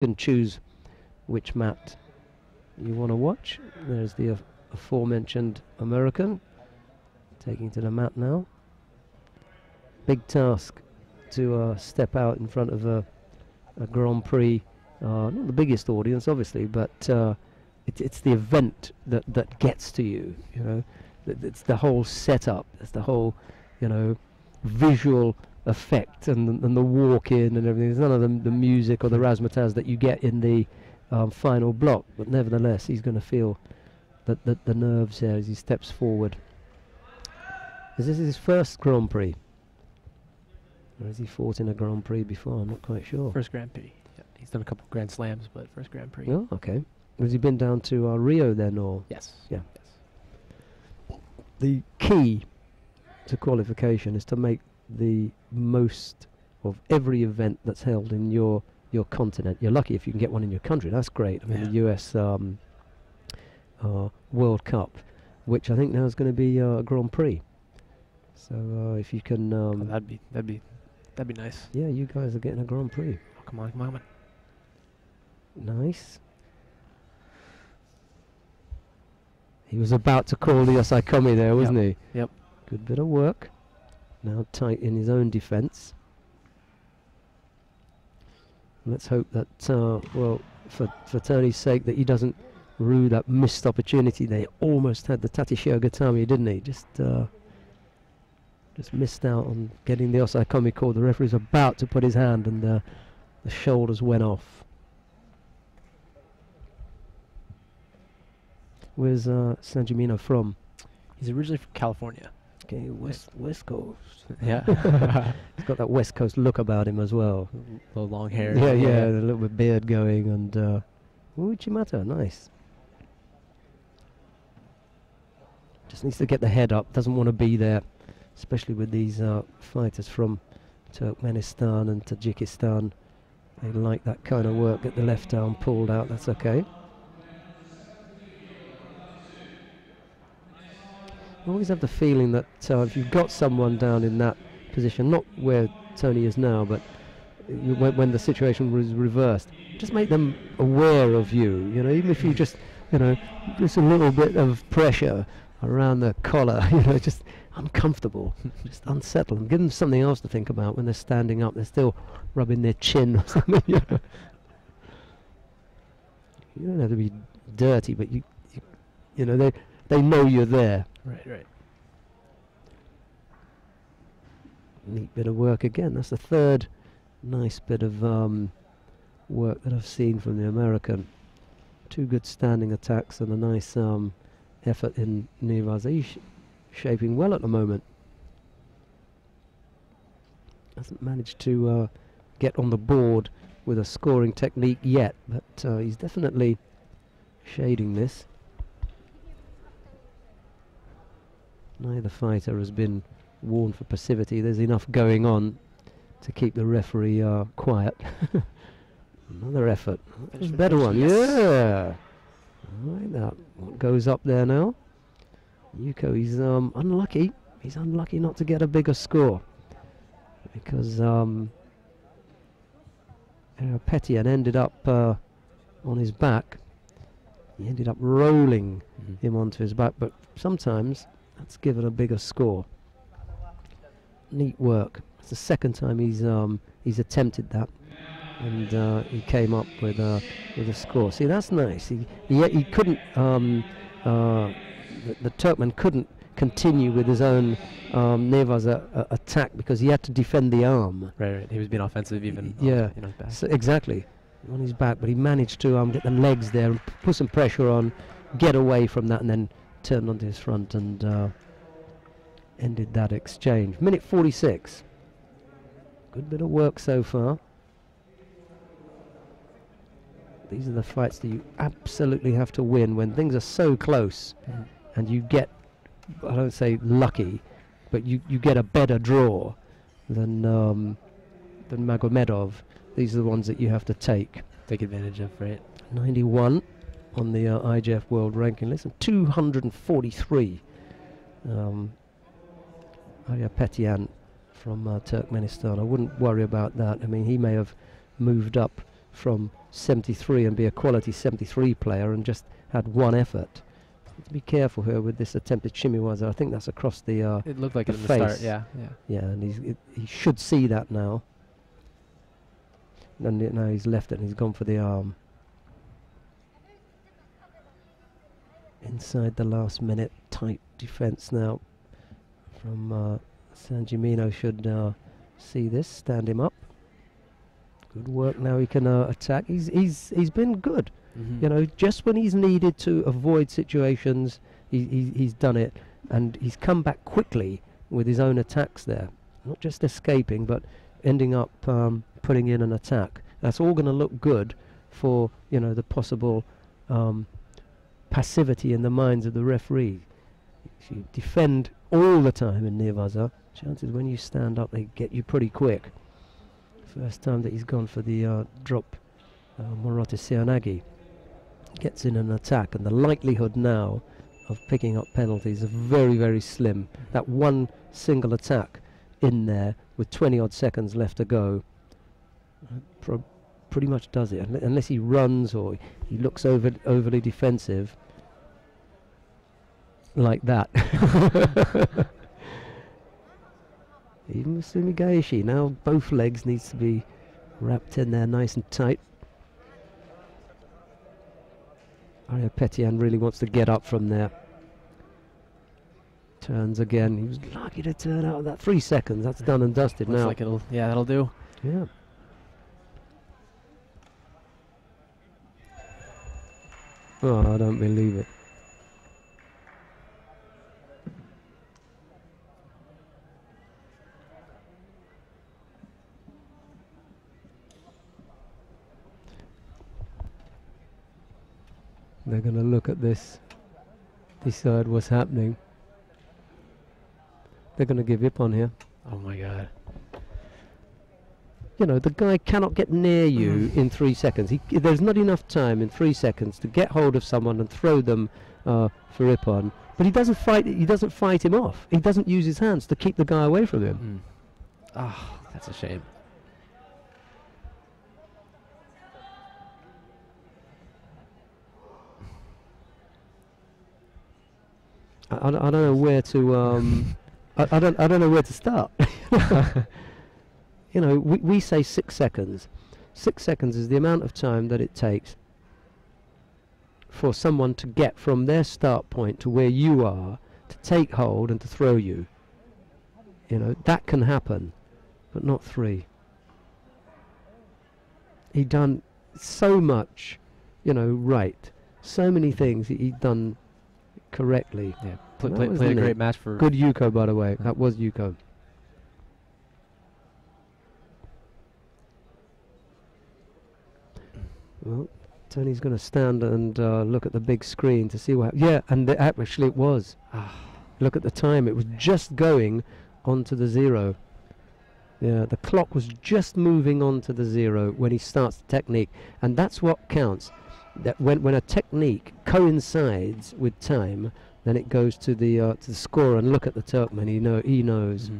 can choose which mat you want to watch. There's the aforementioned American taking to the mat now. Big task to step out in front of a Grand Prix. Not the biggest audience, obviously, but it's the event that gets to you. You know, it's the whole setup. It's the whole, you know, visual effect and the walk in and everything. There's none of the music or the razzmatazz that you get in the final block. But nevertheless, he's going to feel the nerves there as he steps forward. Is this his first Grand Prix? Or has he fought in a Grand Prix before? I'm not quite sure. First Grand Prix. Yeah, he's done a couple Grand Slams, but first Grand Prix. Oh, okay. Has he been down to Rio then, or? Yes. Yeah. Yes. The key to qualification is to make the most of every event that's held in your continent. You're lucky if you can get one in your country. That's great. I mean, the US World Cup, which I think now is going to be a Grand Prix. So if you can, that'd be nice. Yeah, you guys are getting a Grand Prix. Oh, come on, come on. Nice. He was about to call the Osaikomi there, wasn't he? Yep. Good bit of work. Now tight in his own defence. Let's hope that, well, for Tony's sake, that he doesn't rue that missed opportunity. They almost had the Tatishio Gatami, didn't he? Just missed out on getting the Osaikomi call. The referee's about to put his hand and the shoulders went off. Where's Sanjimino from? He's originally from California. Okay, West Coast. Yeah. He's got that West Coast look about him as well. Little long hair. Yeah, a little bit beard going and Uchimata, nice. Just needs to get the head up, doesn't want to be there, especially with these fighters from Turkmenistan and Tajikistan. They like that kind of work. Get the left arm pulled out, that's okay. I always have the feeling that if you've got someone down in that position, not where Tony is now, but when the situation was reversed, just make them aware of you. You know, even if you just, you know, just a little bit of pressure around the collar, you know, just uncomfortable, just unsettle them. Give them something else to think about when they're standing up. They're still rubbing their chin or something. You know, you don't have to be dirty, but you know, they know you're there. Right. Neat bit of work again. That's the third nice bit of work that I've seen from the American. Two good standing attacks and a nice effort in Nivas. He's shaping well at the moment. Hasn't managed to get on the board with a scoring technique yet, but he's definitely shading this. Neither fighter has been warned for passivity. There's enough going on to keep the referee quiet. Another effort. That's a better one. Yes. Yeah. Right, that what goes up there now. Yuko, he's unlucky. He's unlucky not to get a bigger score because Ayrapetyyan ended up on his back. He ended up rolling him onto his back, but sometimes that's given a bigger score. Neat work. It's the second time he's attempted that, and he came up with a score. See, that's nice. He couldn't. The Turkmen couldn't continue with his own Nevaz attack because he had to defend the arm. Right. He was being offensive even. Yeah. On his back. So exactly. On his back, but he managed to get the legs there and put some pressure on, get away from that, and then turned onto his front and ended that exchange. Minute 46. Good bit of work so far. These are the fights that you absolutely have to win when things are so close and you get, I don't say lucky, but you get a better draw than Magomedov. These are the ones that you have to take advantage of, right? 91 on the IJF World Ranking List, and 243. Ayrapetyyan from Turkmenistan. I wouldn't worry about that. I mean, he may have moved up from 73 and be a quality 73 player and just had one effort. To be careful here with this attempted shimiwaza. I think that's across the it looked like it in the face. start, yeah. Yeah, and he should see that now. And now he's left it and he's gone for the arm. Inside the last minute, tight defence now from Sanjimino. Should see this, stand him up. Good work. Now he can attack. He's been good. You know, just when he's needed to avoid situations, he's done it, and he's come back quickly with his own attacks there. Not just escaping, but ending up putting in an attack. That's all going to look good for, you know, the possible passivity in the minds of the referee. If you defend all the time in Nevaza, chances when you stand up they get you pretty quick. First time that he's gone for the drop, Morote Seanagi gets in an attack, and the likelihood now of picking up penalties are very, very slim. That one single attack in there with 20 odd seconds left to go pretty much does it, unless he runs or he looks overly defensive like that. Even Masumi Gaeshi, now both legs needs to be wrapped in there nice and tight. Ayapetian really wants to get up from there. Turns again. He was lucky to turn out of that 3 seconds. That's done and dusted. Looks now. like it'll, yeah, that'll do. Yeah. Oh, I don't believe it. They're going to look at this, decide what's happening. They're going to give up on here. Oh my God. You know, the guy cannot get near you in 3 seconds. There's not enough time in 3 seconds to get hold of someone and throw them for Ippon. But he doesn't fight. He doesn't fight him off. He doesn't use his hands to keep the guy away from him. Oh, that's a shame. I don't know where to I don't know where to start. You know, we say 6 seconds. 6 seconds is the amount of time that it takes for someone to get from their start point to where you are, to take hold and to throw you. You know, that can happen, but not 3. He done so much, you know, right. So many things he'd done correctly. Yeah, played a great match for... Good Yuko, by the way. That was Yuko. Well, Tony's going to stand and look at the big screen to see what... Yeah, and actually it was. Look at the time. It was just going onto the 0. Yeah, the clock was just moving onto the 0 when he starts the technique. And that's what counts. That when a technique coincides with time, then it goes to the score. And look at the Turkmen. He knows.